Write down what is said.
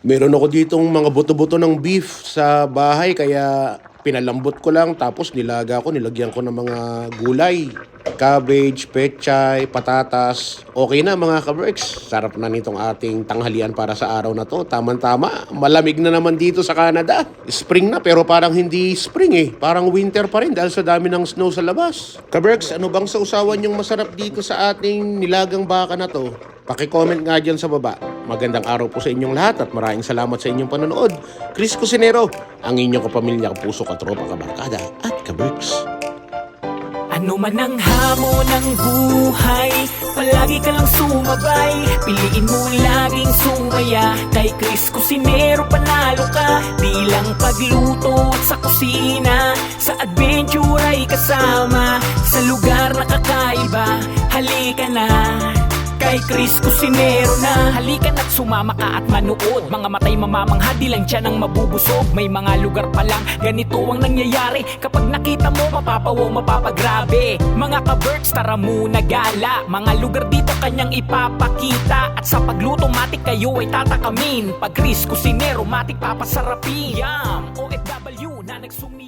Meron ako ditong mga buto-buto ng beef sa bahay kaya pinalambot ko lang tapos nilaga ko, nilagyan ko ng mga gulay. Cabbage, pechay, patatas. Okay na mga ka-Berks. Sarap na nitong ating tanghalian para sa araw na to. Tama-tama, malamig na naman dito sa Canada. Spring na pero parang hindi spring eh. Parang winter pa rin dahil sa dami ng snow sa labas. Ka-Berks, ano bang sausawan yung masarap dito sa ating nilagang baka na to? Paki-comment nga dyan sa baba. Magandang araw po sa inyong lahat at maraming salamat sa inyong panonood. Chris Cusinero, ang inyong kapamilya, kapuso, katropa, kabarkada at ka-Berks. Ano man ang hamon ng buhay, palagi ka lang sumabay. Piliin mo laging sumaya, kay Chris Cusinero panalo ka. Di lang pagluto at sa kusina, sa adventure ay kasama. Sa lugar na kakaiba, halika na kay Chris Cusinero na. Halika na't sumama ka at manood. Mga matay mamamangha, di lang dyan ang mabubusog. May mga lugar pa lang, ganito ang nangyayari. Kapag nakita mo, mapapawaw, mapapagrabe. Mga ka-Berks, tara muna gala. Mga lugar dito kanyang ipapakita. At sa pagluto, matik kayo ay tatakamin. Pag Chris Cusinero, matik papasarapin. Yum! OFW na nagsumi